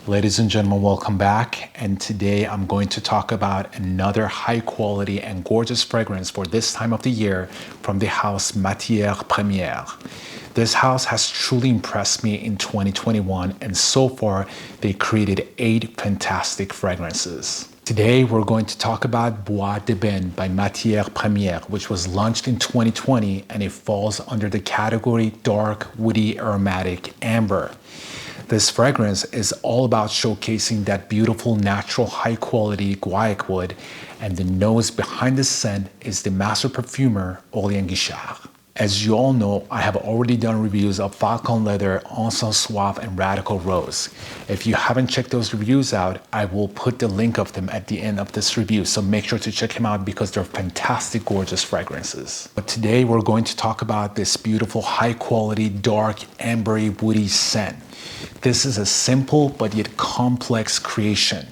Ladies and gentlemen, welcome back. And today I'm going to talk about another high quality and gorgeous fragrance for this time of the year from the house Matiere Premiere. This house has truly impressed me in 2021, and so far they created 8 fantastic fragrances. Today we're going to talk about Bois by Matiere Premiere, which was launched in 2020, and it falls under the category dark, woody, aromatic amber. This fragrance is all about showcasing that beautiful, natural, high-quality guaiac wood, and the nose behind the scent is the master perfumer, Guichard. As you all know, I have already done reviews of Falcon Leather, Encens Suave, and Radical Rose. If you haven't checked those reviews out, I will put the link of them at the end of this review, so make sure to check them out because they're fantastic, gorgeous fragrances. But today we're going to talk about this beautiful, high-quality, dark, ambery, woody scent. This is a simple but yet complex creation.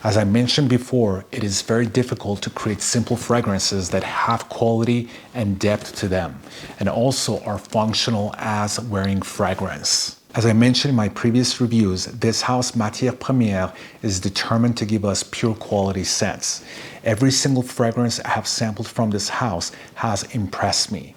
As I mentioned before, it is very difficult to create simple fragrances that have quality and depth to them, and also are functional as wearing fragrance. As I mentioned in my previous reviews, this house Matiere Premiere is determined to give us pure quality scents. Every single fragrance I have sampled from this house has impressed me.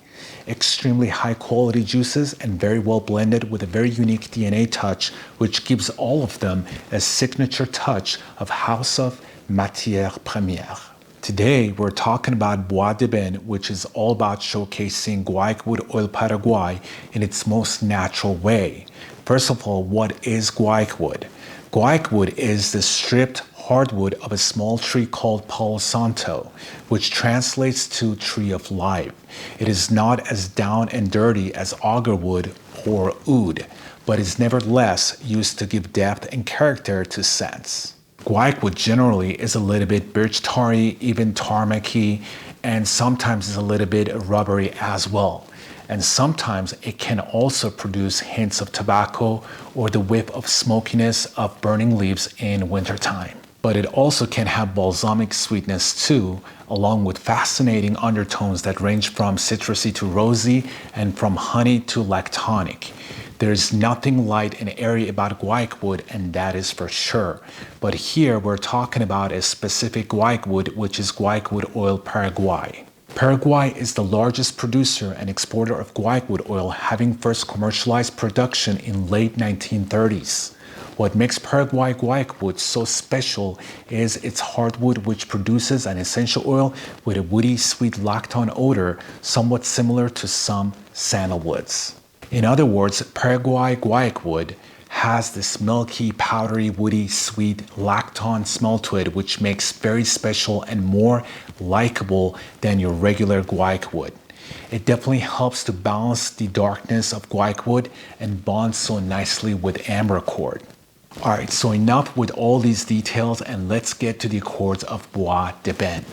Extremely high quality juices and very well blended with a very unique DNA touch, which gives all of them a signature touch of House of Matiere Premiere. Today we're talking about Bois which is all about showcasing guaiac wood oil Paraguay in its most natural way. First of all, what is guaiac wood? Guaiac wood is the stripped hardwood of a small tree called Palo Santo, which translates to tree of life. It is not as down and dirty as agar wood or oud, but is nevertheless used to give depth and character to scents. Guaiac wood generally is a little bit birch tarry, even tarmacy, and sometimes is a little bit rubbery as well. And sometimes it can also produce hints of tobacco or the whiff of smokiness of burning leaves in wintertime. But it also can have balsamic sweetness too, along with fascinating undertones that range from citrusy to rosy and from honey to lactonic. There's nothing light and airy about guaiac wood, and that is for sure. But here we're talking about a specific guaiac wood, which is guaiac wood oil Paraguay. Paraguay is the largest producer and exporter of guaiac wood oil, having first commercialized production in late 1930s. What makes Paraguay guaiac wood so special is its hardwood, which produces an essential oil with a woody, sweet lactone odor, somewhat similar to some sandalwoods. In other words, Paraguay guaiac wood has this milky, powdery, woody, sweet lactone smell to it, which makes very special and more likable than your regular guaiac wood. It definitely helps to balance the darkness of guaiac wood and bonds so nicely with amber accord. Alright, so enough with all these details, and let's get to the accords of Bois de Ben.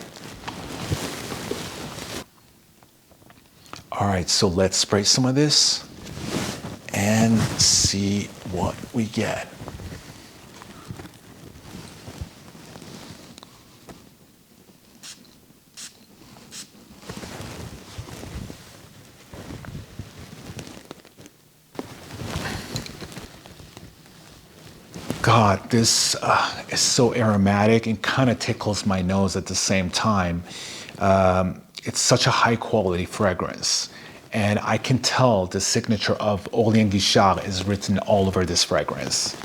Alright, so let's spray some of this and see what we get. God, this is so aromatic and kind of tickles my nose at the same time. It's such a high quality fragrance, and I can tell the signature of Guichard is written all over this fragrance.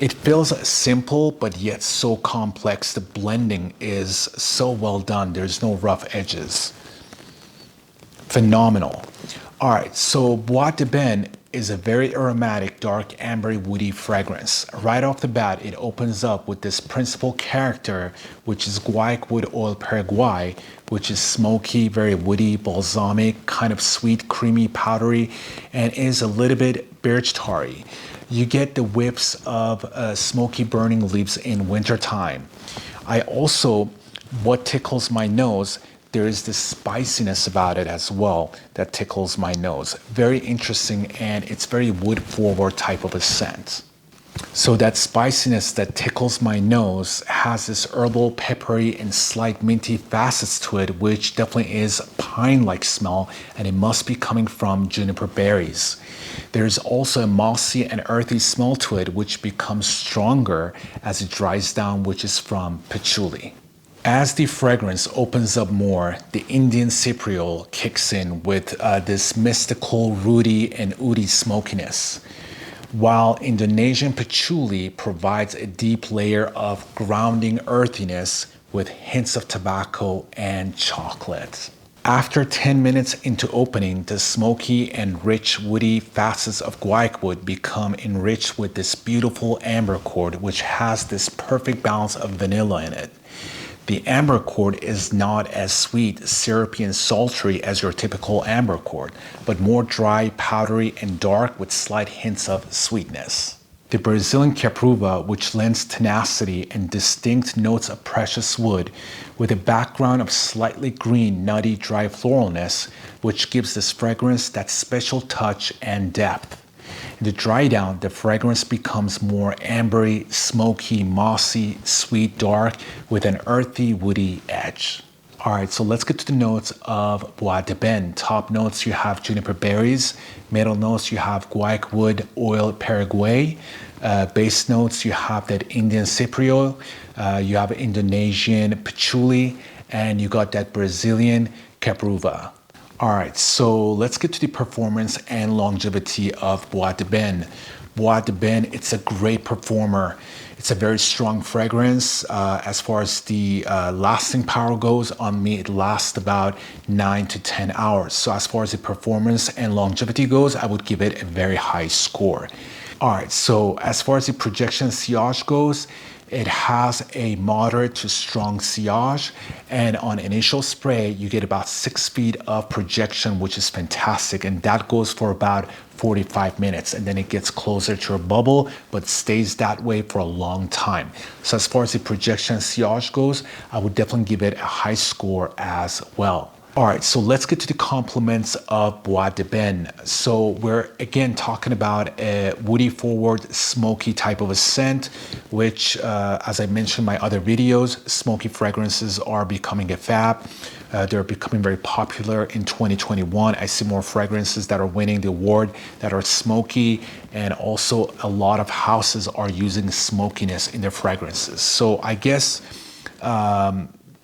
It feels simple but yet so complex. The blending is so well done. There's no rough edges. Phenomenal. Alright, so Bois de Ben is a very aromatic, dark, ambery, woody fragrance. Right off the bat, it opens up with this principal character, which is guaiac wood oil Paraguay, which is smoky, very woody, balsamic, kind of sweet, creamy, powdery, and is a little bit birch tarry. You get the whiffs of smoky burning leaves in wintertime. What tickles my nose, there is this spiciness about it as well that tickles my nose. Very interesting, and it's very wood forward type of a scent. So that spiciness that tickles my nose has this herbal, peppery, and slight minty facets to it, which definitely is pine-like smell, and it must be coming from juniper berries. There's also a mossy and earthy smell to it, which becomes stronger as it dries down, which is from patchouli. As the fragrance opens up more, the Indian cypriol kicks in with this mystical, rooty, and woody smokiness, while Indonesian patchouli provides a deep layer of grounding earthiness with hints of tobacco and chocolate. After 10 minutes into opening, the smoky and rich woody facets of guaiac wood become enriched with this beautiful amber chord, which has this perfect balance of vanilla in it. The amber chord is not as sweet, syrupy, and sultry as your typical amber chord, but more dry, powdery, and dark with slight hints of sweetness. The Brazilian Capruva, which lends tenacity and distinct notes of precious wood, with a background of slightly green, nutty, dry floralness, which gives this fragrance that special touch and depth. In the dry down, the fragrance becomes more ambery, smoky, mossy, sweet, dark, with an earthy, woody edge. All right, so let's get to the notes of Bois de Ben. Top notes, you have juniper berries. Middle notes, you have guaiac wood, oil, Paraguay. Base notes, you have that Indian cypriol. You have Indonesian patchouli, and you got that Brazilian capruva. All right, so let's get to the performance and longevity of Bois de Ben. Bois de Ben, it's a great performer. It's a very strong fragrance. As far as the lasting power goes, on me it lasts about 9 to 10 hours. So as far as the performance and longevity goes, I would give it a very high score. All right, so as far as the projection sillage goes, it has a moderate to strong sillage, and on initial spray, you get about 6 feet of projection, which is fantastic, and that goes for about 45 minutes, and then it gets closer to a bubble, but stays that way for a long time. So as far as the projection sillage goes, I would definitely give it a high score as well. All right, so let's get to the compliments of Bois de Ben. So we're again talking about a woody forward, smoky type of a scent, which, as I mentioned in my other videos, smoky fragrances are becoming a fab. They're becoming very popular in 2021. I see more fragrances that are winning the award that are smoky, and also a lot of houses are using smokiness in their fragrances. So I guess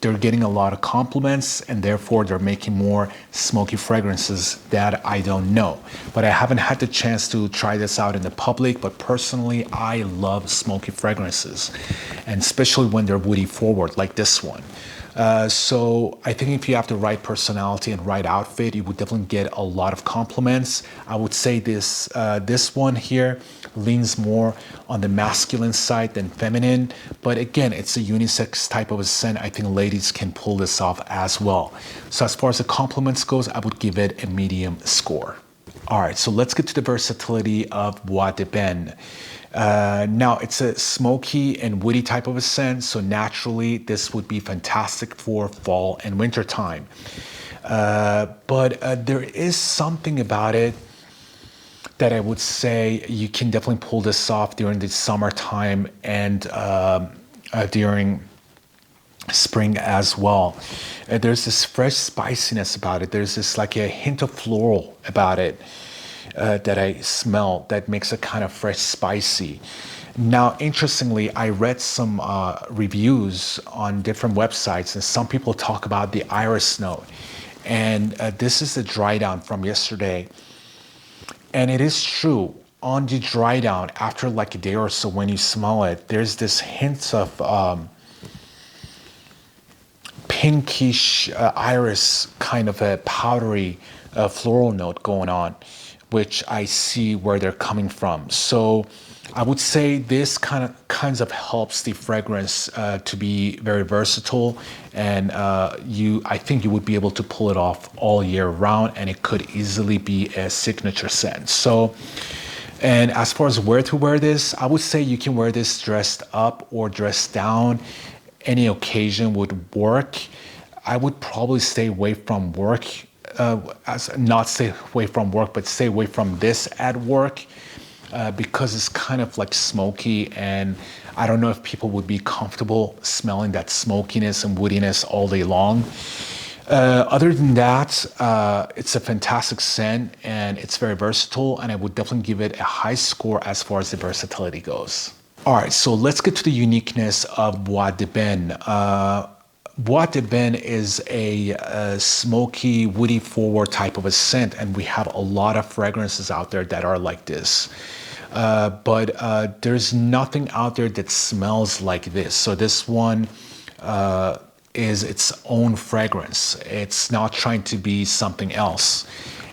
they're getting a lot of compliments, and therefore they're making more smoky fragrances that I don't know. But I haven't had the chance to try this out in the public, but personally, I love smoky fragrances, and especially when they're woody forward like this one. So I think if you have the right personality and right outfit, you would definitely get a lot of compliments. I would say this one here leans more on the masculine side than feminine, but again, it's a unisex type of a scent. I think ladies can pull this off as well. So as far as the compliments goes, I would give it a medium score. All right, so let's get to the versatility of Bois de Ben. Now, it's a smoky and woody type of a scent, so naturally this would be fantastic for fall and winter time. But there is something about it that I would say you can definitely pull this off during the summertime and during spring as well. There's this fresh spiciness about it. There's this like a hint of floral about it that I smell that makes it kind of fresh spicy. Now, interestingly, I read some reviews on different websites, and some people talk about the iris note. And this is the dry down from yesterday. And it is true, on the dry down, after like a day or so when you smell it, there's this hint of pinkish iris, kind of a powdery floral note going on, which I see where they're coming from. So I would say this kinds of helps the fragrance to be very versatile, and I think you would be able to pull it off all year round, and it could easily be a signature scent. So, and as far as where to wear this, I would say you can wear this dressed up or dressed down. Any occasion would work. I would probably stay away from work, not stay away from work, but stay away from this at work. because it's kind of like smoky, and I don't know if people would be comfortable smelling that smokiness and woodiness all day long. Other than that, it's a fantastic scent and it's very versatile, and I would definitely give it a high score as far as the versatility goes. All right, so let's get to the uniqueness of Bois de Ben. Bois de Ben is a smoky, woody forward type of a scent, and we have a lot of fragrances out there that are like this. But there's nothing out there that smells like this. So this one is its own fragrance. It's not trying to be something else.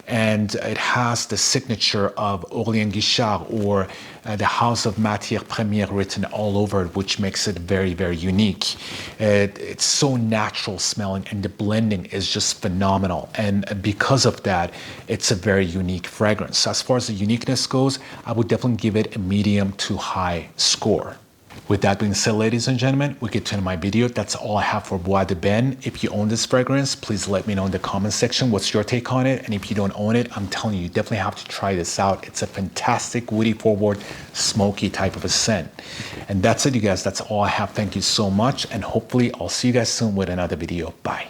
And it has the signature of Orléans Guichard, or the House of Matiere Premiere, written all over it, which makes it very, very unique. It's so natural smelling, and the blending is just phenomenal. And because of that, it's a very unique fragrance. As far as the uniqueness goes, I would definitely give it a medium to high score. With that being said, ladies and gentlemen, we get to end my video. That's all I have for Bois de Ben. If you own this fragrance, please let me know in the comment section what's your take on it. And if you don't own it, I'm telling you, you definitely have to try this out. It's a fantastic, woody forward, smoky type of a scent. And that's it, you guys. That's all I have. Thank you so much. And hopefully I'll see you guys soon with another video. Bye.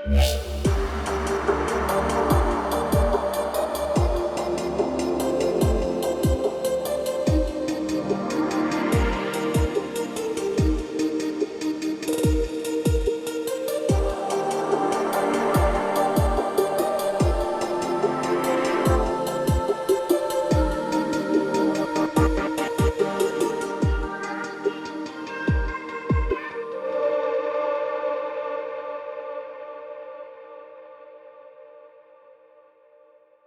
Yeah.